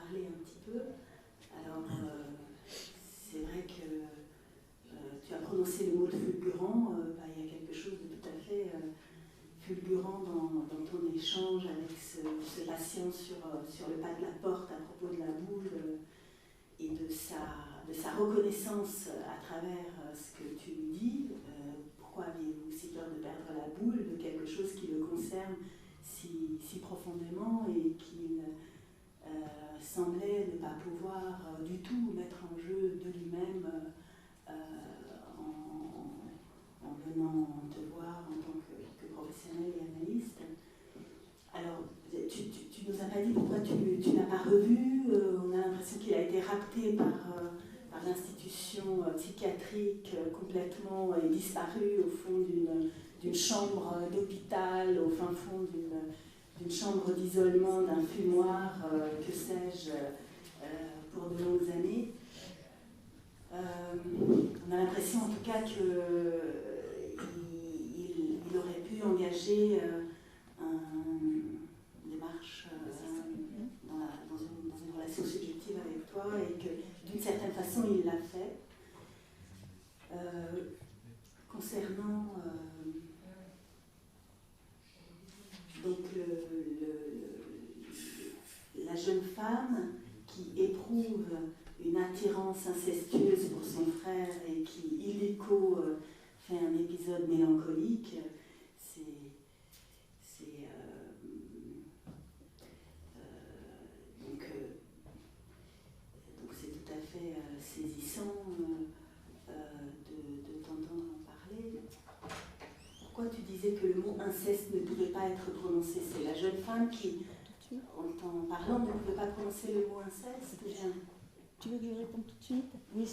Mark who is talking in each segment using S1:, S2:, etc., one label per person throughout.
S1: parler un petit peu. Alors, c'est vrai que tu as prononcé le mot de fulgurant. Il y a quelque chose de tout à fait fulgurant dans ton échange avec ce patient sur le pas de la porte à propos de la boule et de sa reconnaissance à travers ce que tu lui dis. Pourquoi aviez-vous si peur de perdre la boule, de quelque chose qui le concerne si profondément et qu'il semblait ne pas pouvoir du tout mettre en jeu de lui-même en venant te voir en tant que professionnel et analyste. Alors, tu nous as pas dit pourquoi tu n'as pas revu. On a l'impression qu'il a été rapté par l'institution psychiatrique complètement et disparu au fond d'une chambre d'hôpital, au fin fond d'une chambre d'isolement, d'un fumoir, que sais-je, pour de longues années. On a l'impression en tout cas qu'il aurait pu engager une démarche dans une relation subjective avec toi et que d'une certaine façon il l'a fait. Concernant donc la jeune femme qui éprouve une attirance incestueuse pour son frère et qui, illico, fait un épisode mélancolique, donc c'est tout à fait saisissant de t'entendre en parler. Pourquoi tu disais que le mot inceste ne pouvait pas être prononcé? C'est la jeune femme qui, en t'en parlant, ne pouvait pas prononcer le mot inceste.
S2: Tu veux que je réponde tout de suite? Oui,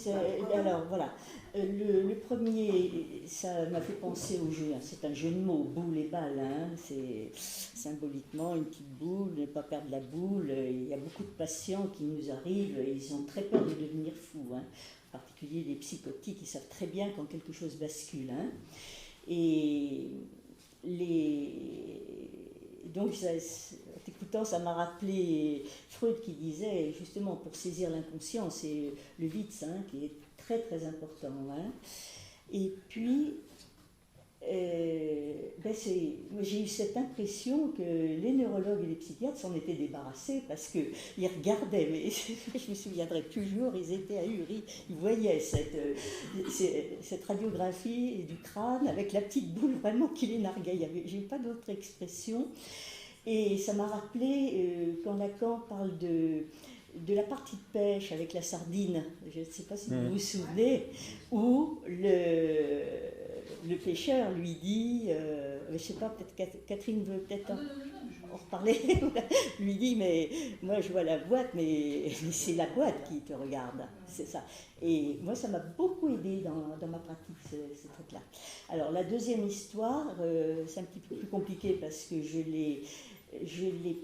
S2: alors voilà. Le premier, ça m'a fait penser au jeu. C'est un jeu de mots, boule et balle. C'est symboliquement une petite boule, ne pas perdre la boule. Il y a beaucoup de patients qui nous arrivent, et ils ont très peur de devenir fous. En particulier les psychotiques, ils savent très bien quand quelque chose bascule. Et donc, en t'écoutant, ça m'a rappelé Freud qui disait, justement, pour saisir l'inconscient, c'est le Witz qui est très très important. Et puis, j'ai eu cette impression que les neurologues et les psychiatres s'en étaient débarrassés parce qu'ils regardaient, mais je me souviendrai toujours, ils étaient ahuris, ils voyaient cette radiographie du crâne avec la petite boule vraiment qui les narguait. J'ai pas d'autre expression. Et ça m'a rappelé quand Lacan parle de la partie de pêche avec la sardine, je ne sais pas si vous vous souvenez, où le pêcheur lui dit, je ne sais pas, peut-être Catherine veut peut-être en reparler, lui dit, mais moi je vois la boîte, mais c'est la boîte qui te regarde, c'est ça. Et moi ça m'a beaucoup aidé dans ma pratique, ce truc-là. Alors la deuxième histoire, c'est un petit peu plus compliqué parce que je l'ai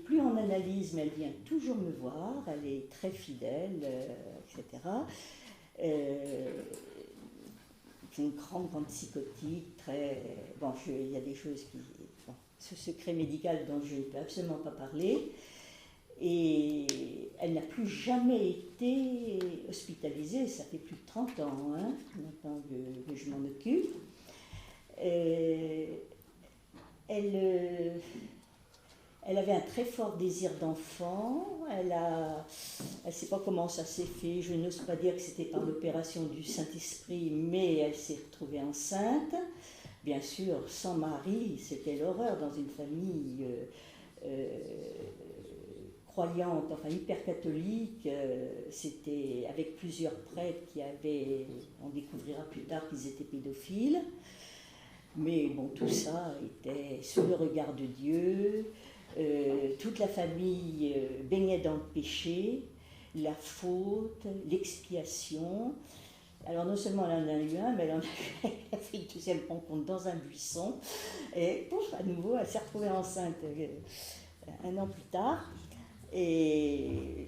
S2: plus en analyse, mais elle vient toujours me voir, elle est très fidèle, etc. C'est une grande psychotique, il y a des choses ce secret médical dont je ne peux absolument pas parler, et elle n'a plus jamais été hospitalisée, ça fait plus de 30 ans, maintenant que je m'en occupe. Elle avait un très fort désir d'enfant, elle ne sait pas comment ça s'est fait, je n'ose pas dire que c'était par l'opération du Saint-Esprit, mais elle s'est retrouvée enceinte. Bien sûr, sans mari, c'était l'horreur dans une famille croyante, enfin hyper catholique. C'était avec plusieurs prêtres on découvrira plus tard qu'ils étaient pédophiles. Mais bon, tout ça était sous le regard de Dieu. Toute la famille baignait dans le péché, la faute, l'expiation. Alors non seulement elle en a eu un, mais elle a fait une deuxième rencontre dans un buisson. Et pouf, à nouveau, elle s'est retrouvée enceinte un an plus tard. Et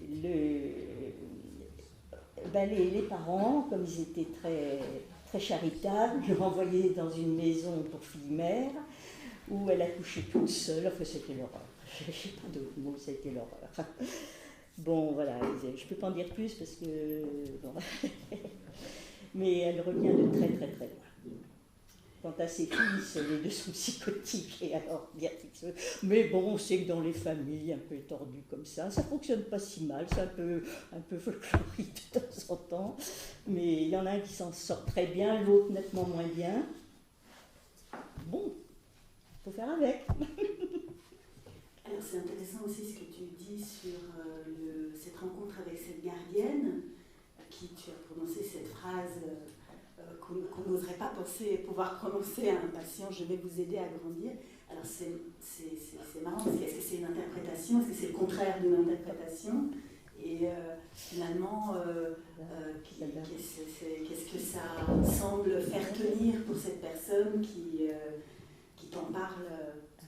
S2: les parents, comme ils étaient très, très charitables, l'ont envoyée dans une maison pour filles mères, où elle a couché toute seule. Enfin, c'était l'horreur. Je n'ai pas d'autres mots, c'était l'horreur. Bon, voilà, je ne peux pas en dire plus parce que... Bon. Mais elle revient de très très très loin. Quant à ses fils, les deux sont psychotiques et alors bien fixés. Mais bon, on sait que dans les familles un peu tordues comme ça ne fonctionne pas si mal, c'est un peu folklorique de temps en temps. Mais il y en a un qui s'en sort très bien, l'autre nettement moins bien. Bon, il faut faire avec.
S1: Alors c'est intéressant aussi ce que tu dis sur cette rencontre avec cette gardienne, à qui tu as prononcé cette phrase qu'on n'oserait pas pouvoir prononcer à un patient, je vais vous aider à grandir. Alors c'est marrant, parce que est-ce que c'est une interprétation, est-ce que c'est le contraire d'une interprétation? Et finalement, qu'est-ce que ça semble faire tenir pour cette personne qui t'en parle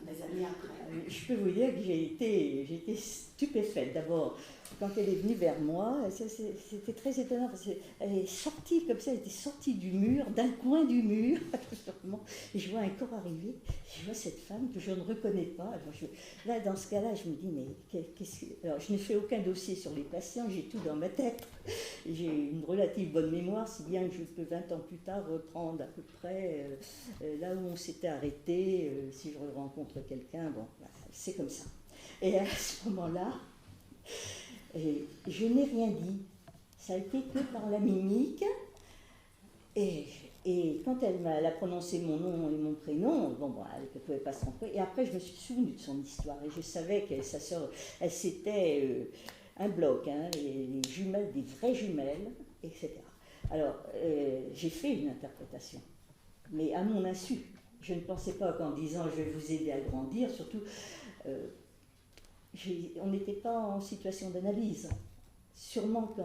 S1: des années après?
S2: Je peux vous dire que j'ai été stupéfaite. D'abord, quand elle est venue vers moi, c'était très étonnant parce qu'elle est sortie comme ça, elle était sortie du mur, d'un coin du mur, et je vois un corps arriver, je vois cette femme que je ne reconnais pas. Alors là, dans ce cas-là, je me dis, mais qu'est-ce que... Alors, je n'ai fait aucun dossier sur les patients, j'ai tout dans ma tête. J'ai une relative bonne mémoire, si bien que je peux 20 ans plus tard reprendre à peu près là où on s'était arrêté, si je rencontre quelqu'un, bon, c'est comme ça. Et à ce moment-là, je n'ai rien dit. Ça a été que par la mimique. Et quand elle a prononcé mon nom et mon prénom, bon, elle ne pouvait pas se tromper. Et après, je me suis souvenue de son histoire. Et je savais que sa sœur, elle s'était un bloc, hein, les jumelles, des vraies jumelles, etc. Alors, j'ai fait une interprétation, mais à mon insu. Je ne pensais pas qu'en disant je vais vous aider à grandir, surtout, on n'était pas en situation d'analyse. Sûrement,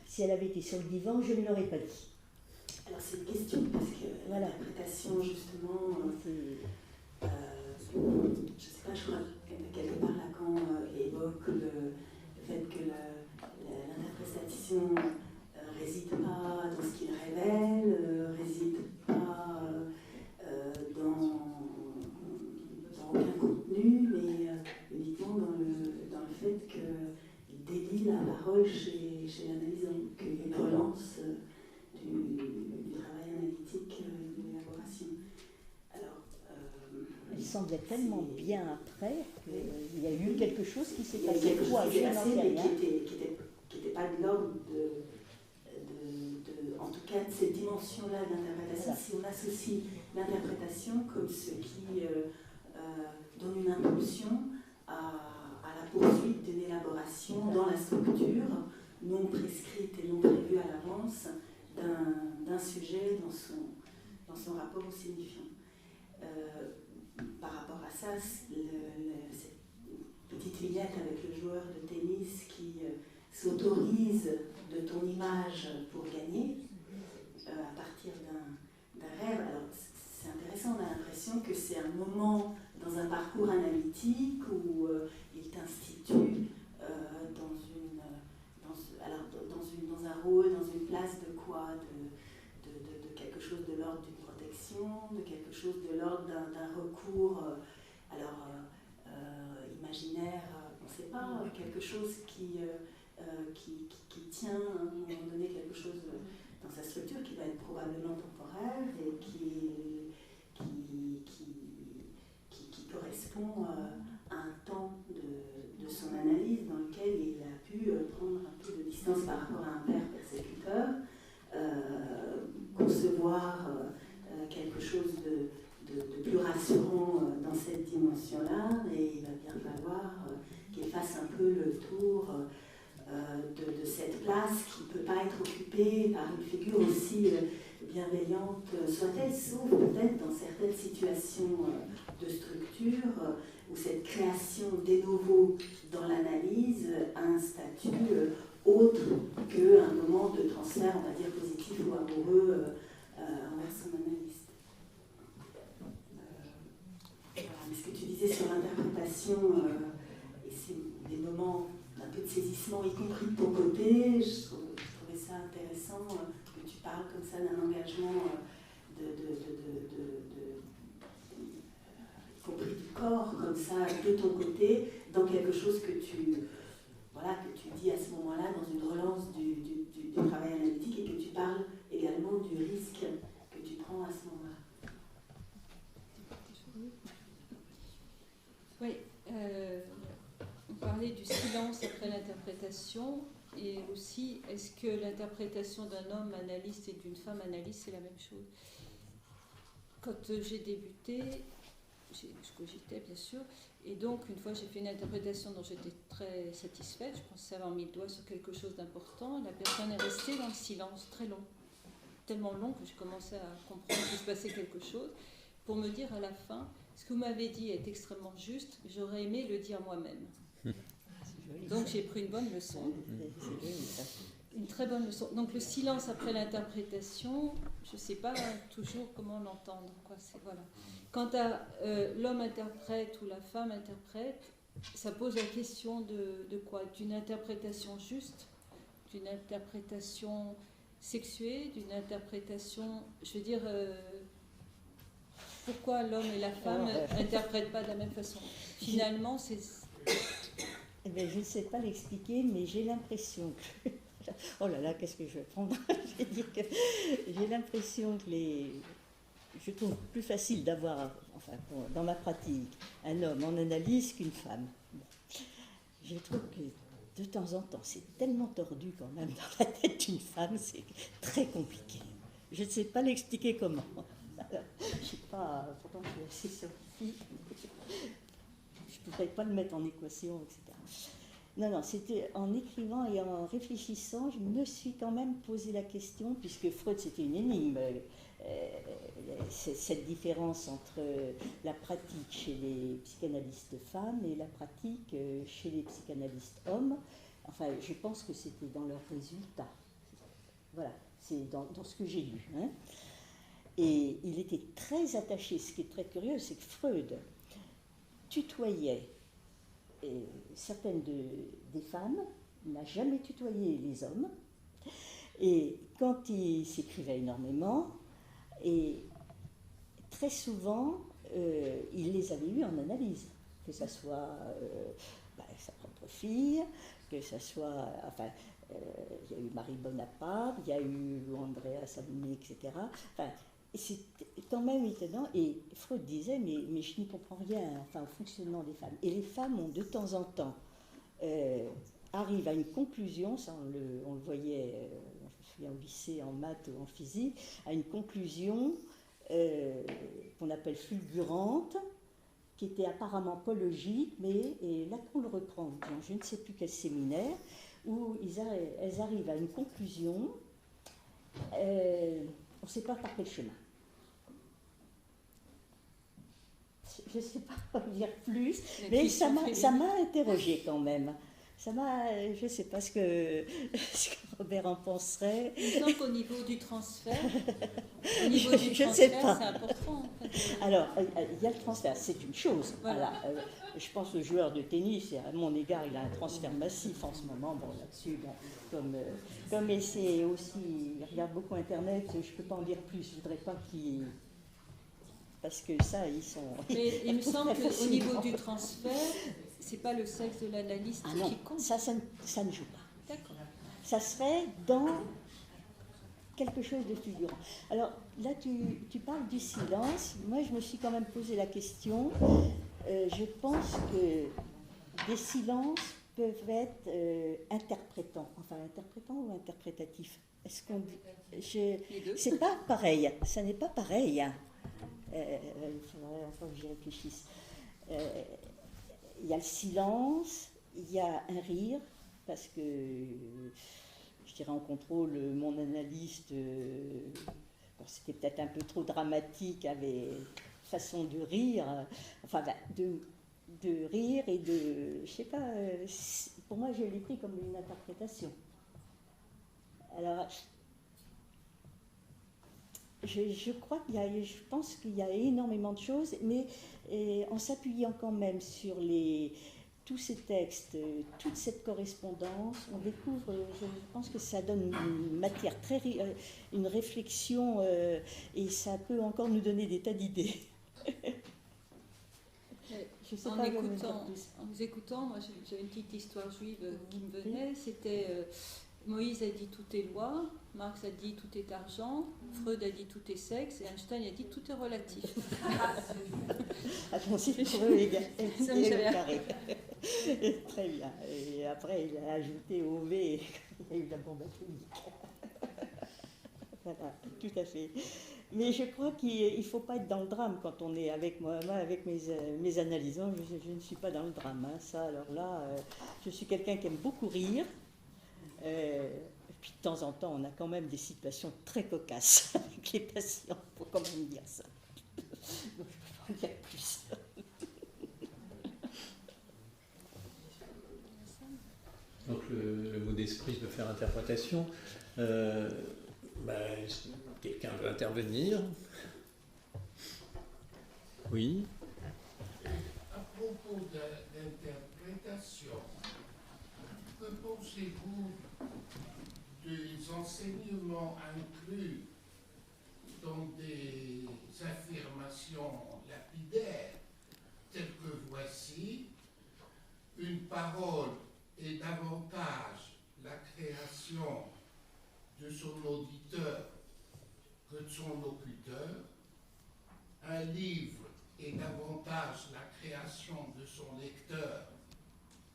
S2: si elle avait été sur le divan, je ne l'aurais pas dit.
S1: Alors c'est une question, parce que voilà. L'interprétation, justement, je ne sais pas, je crois quelque part Lacan évoque le fait que l'interprétation réside pas dans ce qu'il révèle, réside pas dans aucun contenu, mais uniquement dans le fait qu'il délie la parole chez l'analysant, qu'il y a une relance du travail analytique de l'élaboration. Alors,
S2: il semblait tellement bien après qu'il y a eu quelque chose qui s'est passé.
S1: Quelque chose qui s'est passé, mais qui n'était pas de l'ordre en tout cas, de cette dimension-là d'interprétation. Si on associe l'interprétation comme ce qui donne une impulsion à la poursuite d'une élaboration dans la structure, non prescrite et non prévue à l'avance, d'un sujet dans son rapport au signifiant. Par rapport à ça, cette petite vignette avec le joueur de tennis qui s'autorise de ton image pour gagner à partir d'un rêve. Alors c'est intéressant, on a l'impression que c'est un moment dans un parcours analytique où il t'institue dans un rôle, dans une place de quoi, de quelque chose de l'ordre d'une protection, de quelque chose de l'ordre d'un recours, imaginaire, on ne sait pas, quelque chose qui tient à un moment donné quelque chose dans sa structure qui va être probablement temporaire et qui correspond à un temps de son analyse dans lequel il a pu prendre un peu de distance par rapport à un père persécuteur, concevoir quelque chose de plus rassurant dans cette dimension-là, et il va bien falloir qu'il fasse un peu le tour de cette place qui ne peut pas être occupée par une figure aussi bienveillante soit-elle, sauf peut-être dans certaines situations de structure où cette création de novo dans l'analyse a un statut autre qu'un moment de transfert, on va dire, positif ou amoureux envers son analyste. Mais ce que tu disais sur l'interprétation, et c'est des moments un peu de saisissement, y compris de ton côté, je trouvais ça intéressant que tu parles comme ça d'un engagement y compris du corps, comme ça, de ton côté, dans quelque chose que tu voilà, que tu dis à ce moment-là dans une relance du travail analytique et que tu parles également du risque que tu prends à ce moment-là.
S3: Oui, on parlait du silence après l'interprétation, et aussi, est-ce que l'interprétation d'un homme analyste et d'une femme analyste, c'est la même chose? Quand j'ai débuté, je cogitais bien sûr, et donc une fois j'ai fait une interprétation dont j'étais très satisfaite, je pensais avoir mis le doigt sur quelque chose d'important, la personne est restée dans le silence très long, tellement long que je commençais à comprendre qu'il se passait quelque chose, pour me dire à la fin, ce que vous m'avez dit est extrêmement juste, j'aurais aimé le dire moi-même. Donc j'ai pris une bonne leçon. Une très bonne leçon. Donc le silence après l'interprétation, je ne sais pas toujours comment l'entendre. Voilà. Quant à l'homme interprète ou la femme interprète, ça pose la question de quoi? D'une interprétation juste, d'une interprétation sexuée, d'une interprétation, je veux dire, pourquoi l'homme et la femme n'interprètent pas de la même façon? Finalement, c'est...
S2: Eh bien, je ne sais pas l'expliquer, mais j'ai l'impression que... Oh là là, qu'est-ce que je vais prendre? Je vais dire que j'ai l'impression que je trouve plus facile d'avoir, enfin, dans ma pratique, un homme en analyse qu'une femme. Bon. Je trouve que de temps en temps, c'est tellement tordu quand même dans la tête d'une femme, c'est très compliqué. Je ne sais pas l'expliquer comment. Je ne sais pas, pourtant je suis assez scientifique. Je ne pourrais pas le mettre en équation, etc. Non, c'était en écrivant et en réfléchissant, je me suis quand même posé la question, puisque Freud, c'était une énigme, cette différence entre la pratique chez les psychanalystes femmes et la pratique chez les psychanalystes hommes. Enfin, je pense que c'était dans leurs résultats. Voilà, c'est dans ce que j'ai lu. Hein. Et il était très attaché, ce qui est très curieux, c'est que Freud tutoyait certaines des femmes, n'a jamais tutoyé les hommes, et quand il s'écrivait énormément, et très souvent, il les avait eus en analyse, que ce soit sa propre fille, que ce soit, enfin, il y a eu Marie Bonaparte, il y a eu Andrea Salomé, etc. Enfin, c'est quand même étonnant, et Freud disait, mais je n'y comprends rien, enfin, au fonctionnement des femmes. Et les femmes ont de temps en temps, arrivent à une conclusion, ça on le voyait, je me souviens au lycée, en maths ou en physique, à une conclusion qu'on appelle fulgurante, qui était apparemment pas logique, mais et là qu'on le reprend dans je ne sais plus quel séminaire, où elles arrivent à une conclusion, on ne sait pas par quel chemin. Je ne sais pas dire plus, mais ça m'a interrogée quand même. Je ne sais pas ce que Robert en penserait.
S3: Il me semble qu'au niveau du transfert, c'est important. En fait.
S2: Alors, il y a le transfert, c'est une chose. Voilà. Je pense au joueur de tennis, et à mon égard, il a un transfert massif en ce moment. Bon, là-dessus, comme c'est aussi, il regarde beaucoup Internet, je ne peux pas en dire plus. Je ne voudrais pas qu'il... Parce que ça, ils sont...
S3: Mais il me semble qu'au niveau du transfert, c'est pas le sexe de l'analyste qui compte.
S2: Ça ne joue pas.
S3: D'accord.
S2: Ça serait dans quelque chose de fulgurant. Alors là, tu parles du silence. Moi, je me suis quand même posé la question. Je pense que des silences peuvent être interprétants ou interprétatifs. Est-ce qu'on dit... C'est pas pareil. Ça n'est pas pareil. Il faudrait encore que j'y réfléchisse. Il y a le silence, il y a un rire, parce que, je dirais en contrôle, mon analyste, c'était peut-être un peu trop dramatique, avait façon de rire, enfin de rire et de, je sais pas, pour moi je l'ai pris comme une interprétation. Alors, je crois je pense qu'il y a énormément de choses, mais en s'appuyant quand même sur tous ces textes, toute cette correspondance, on découvre, je pense que ça donne une matière une réflexion, et ça peut encore nous donner des tas d'idées. je sais
S3: En
S2: pas
S3: écoutant, en vous écoutant, moi j'avais une petite histoire juive qui me venait. C'était Moïse a dit tout est loi, Marx a dit tout est argent, Freud a dit tout est sexe, et Einstein a dit tout est relatif.
S2: Attention, pour eux,
S3: Ça me fait
S2: carré. Très bien. Et après, il a ajouté OV, il y a eu la bombe atomique. Voilà, tout à fait. Mais je crois qu'il ne faut pas être dans le drame quand on est avec moi avec mes analysants. Je ne suis pas dans le drame. Hein. Ça, alors là, je suis quelqu'un qui aime beaucoup rire. Et puis de temps en temps, on a quand même des situations très cocasses avec les patients. Il faut quand même dire ça. Donc, je ne peux pas en dire plus.
S4: Donc le mot d'esprit peut faire interprétation. Quelqu'un veut intervenir? Oui.
S5: À propos d'interprétation, que pensez-vous des enseignements inclus dans des affirmations lapidaires telles que voici, une parole est davantage la création de son auditeur que de son locuteur, un livre est davantage la création de son lecteur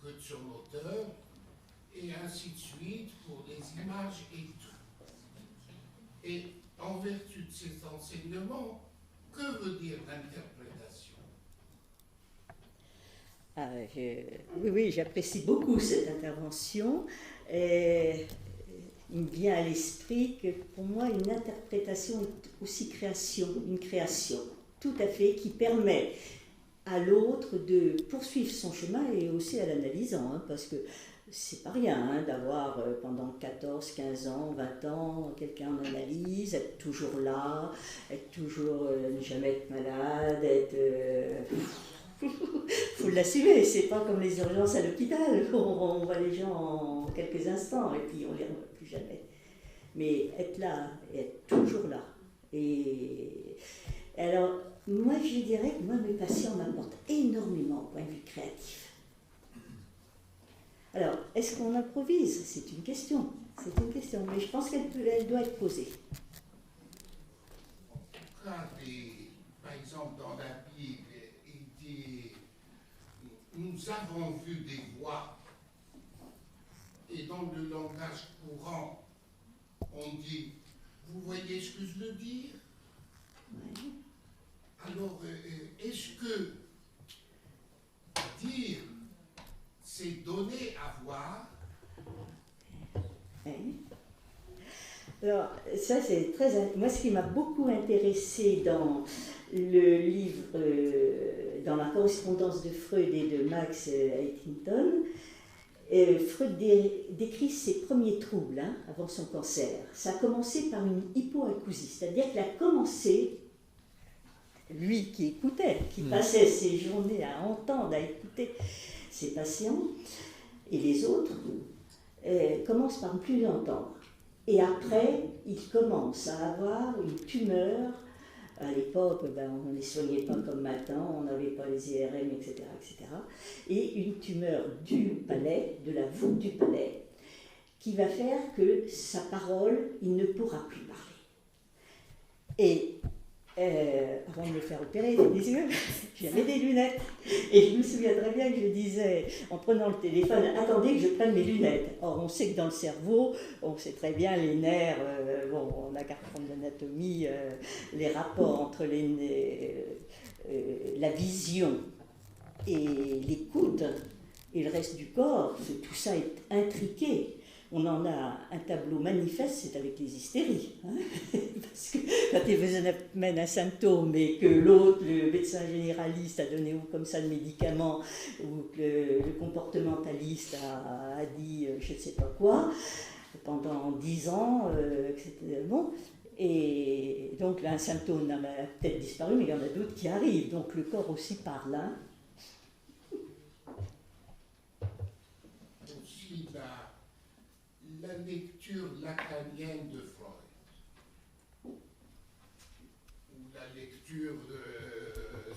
S5: que de son auteur, et ainsi de suite pour les images et tout. Et en vertu de cet enseignement, que veut dire l'interprétation?
S2: Oui, j'apprécie beaucoup cette intervention. Et il me vient à l'esprit que pour moi, une interprétation est aussi une création, tout à fait, qui permet à l'autre de poursuivre son chemin et aussi à l'analysant, hein, parce que c'est pas rien hein, d'avoir pendant 14, 15 ans, 20 ans, quelqu'un en analyse, être toujours là, être toujours ne jamais être malade, faut l'assumer, c'est pas comme les urgences à l'hôpital, on voit les gens en quelques instants et puis on les revoit plus jamais. Mais être là, être toujours là. Et alors, moi je dirais que mes patients m'apportent énormément au point de vue créatif. Alors, est-ce qu'on improvise? C'est une question, mais je pense qu'elle doit être posée.
S5: En tout cas, par exemple, dans la Bible, il dit nous avons vu des voix, et dans le langage courant, on dit vous voyez ce que je veux dire?
S2: Oui.
S5: Alors, est-ce que dire c'est donner à voir?
S2: Oui. Alors, ça c'est très... Moi, ce qui m'a beaucoup intéressé dans le livre, dans la correspondance de Freud et de Max Huntington, Freud décrit ses premiers troubles hein, avant son cancer. Ça a commencé par une hypoacousie, c'est-à-dire qu'il a commencé, lui qui écoutait, qui passait ses journées à entendre, à écouter ses patients, et les autres commencent par ne plus entendre. Et après, il commence à avoir une tumeur. À l'époque, on ne les soignait pas comme maintenant, on n'avait pas les IRM, etc., etc. Et une tumeur du palais, de la voûte du palais, qui va faire que sa parole, il ne pourra plus parler. Et avant de me faire opérer des yeux, j'avais des lunettes. Et je me souviens très bien que je disais, en prenant le téléphone, attendez que je prenne mes lunettes. Or, on sait que dans le cerveau, on sait très bien les nerfs, on n'a qu'à reprendre l'anatomie, les rapports entre la vision et l'écoute et le reste du corps, tout ça est intriqué. On en a un tableau manifeste, c'est avec les hystéries. Hein parce que quand tu amènes un symptôme et que l'autre, le médecin généraliste, a donné comme ça le médicament, ou que le comportementaliste a dit je ne sais pas quoi, pendant 10 ans, etc. Bon, et donc là, un symptôme a peut-être disparu, mais il y en a d'autres qui arrivent. Donc le corps aussi parle. Hein.
S5: Aussi la lecture lacanienne de Freud, ou la lecture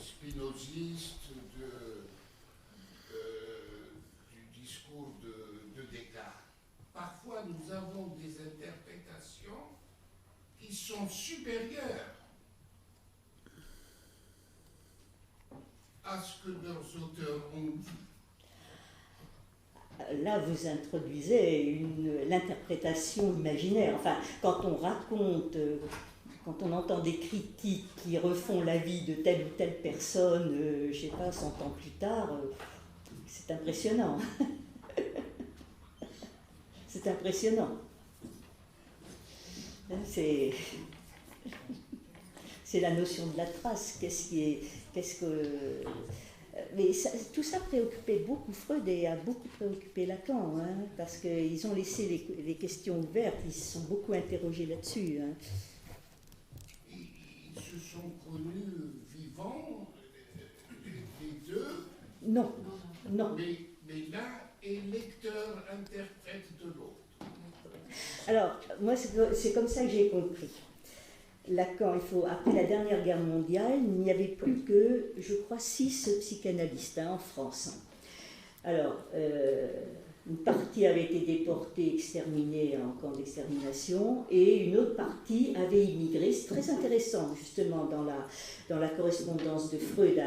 S5: spinoziste nous avons des interprétations qui sont supérieures à ce que leurs auteurs ont dit.
S2: Là, vous introduisez l'interprétation imaginaire. Enfin, quand on raconte, quand on entend des critiques qui refont la vie de telle ou telle personne, je ne sais pas, 100 ans plus tard, c'est impressionnant. C'est impressionnant. C'est la notion de la trace. Mais tout ça préoccupait beaucoup Freud et a beaucoup préoccupé Lacan, hein, parce qu'ils ont laissé les questions ouvertes, ils se sont beaucoup interrogés là-dessus. Hein.
S5: Ils se sont connus vivants, les deux.
S2: Non, non.
S5: Mais l'un est lecteur, interprète de l'autre.
S2: Alors, moi, c'est comme ça que j'ai compris. Lacan, après la dernière guerre mondiale, il n'y avait plus que, je crois, 6 psychanalystes en France. Alors, une partie avait été déportée, exterminée en camp d'extermination, et une autre partie avait immigré. C'est très intéressant, justement, dans la correspondance de Freud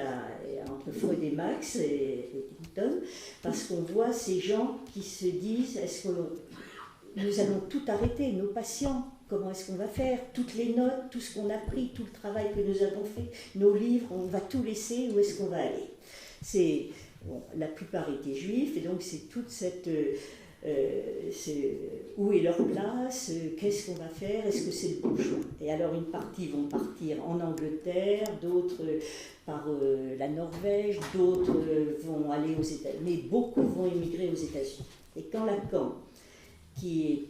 S2: entre Freud et Marx et Eddington, parce qu'on voit ces gens qui se disent, est-ce que nous allons tout arrêter, nos patients, comment est-ce qu'on va faire, toutes les notes, tout ce qu'on a pris, tout le travail que nous avons fait, nos livres, on va tout laisser, où est-ce qu'on va aller? La plupart étaient juifs, et donc c'est toute cette... où est leur place, qu'est-ce qu'on va faire, est-ce que c'est le bon choix? Et alors une partie vont partir en Angleterre, d'autres par la Norvège, d'autres vont aller aux États-Unis, mais beaucoup vont émigrer aux États-Unis. Et quand Lacan, qui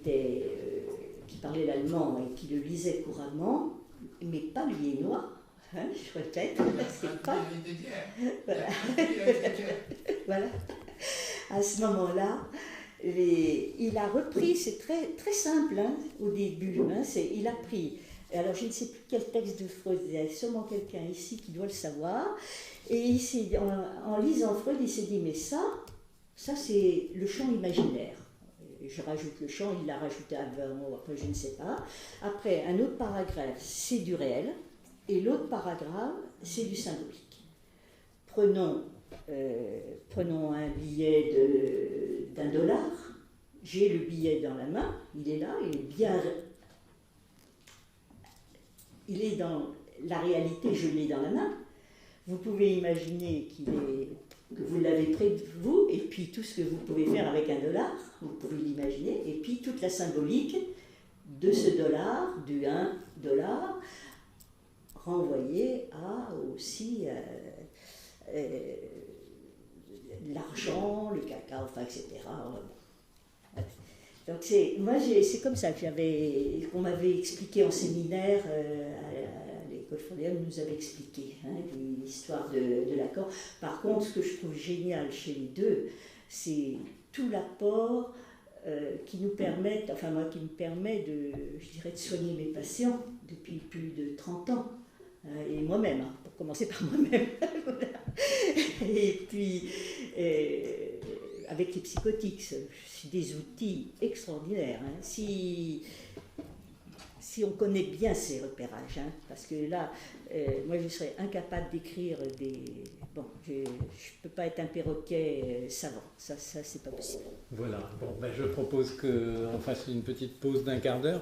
S2: parlait l'allemand et qui le lisait couramment, mais pas lui est noir, hein, je répète, c'est pas... Voilà. Voilà. À ce moment-là, il a repris, c'est très, très simple hein, au début, hein, il a pris, alors je ne sais plus quel texte de Freud, il y a sûrement quelqu'un ici qui doit le savoir, et en lisant Freud, il s'est dit, mais ça c'est le champ imaginaire. Je rajoute le champ, il l'a rajouté avant, après je ne sais pas. Après, un autre paragraphe, c'est du réel, et l'autre paragraphe, c'est du symbolique. Prenons un billet d'$1. J'ai le billet dans la main, il est là, il est bien... Il est dans la réalité, je l'ai dans la main. Vous pouvez imaginer que vous l'avez près de vous, et puis tout ce que vous pouvez faire avec $1, vous pouvez l'imaginer, et puis toute la symbolique de ce dollar, du $1, renvoyé à aussi l'argent, le cacao, enfin, etc. Donc c'est comme ça qu'on m'avait expliqué en séminaire à l'école Fondéenne, nous avait expliqué hein, l'histoire de Lacan. Par contre, ce que je trouve génial chez les deux, c'est tout l'apport qui nous permet, enfin moi qui me permet de soigner mes patients depuis plus de 30 ans. Et moi-même, hein, pour commencer par moi-même. Et puis, avec les psychotiques, c'est des outils extraordinaires. Hein. Si on connaît bien ces repérages, hein, parce que là, moi je serais incapable d'écrire des... Bon, je ne peux pas être un perroquet savant, ça c'est pas possible.
S4: Voilà, bon, je propose qu'on fasse une petite pause d'15 minutes.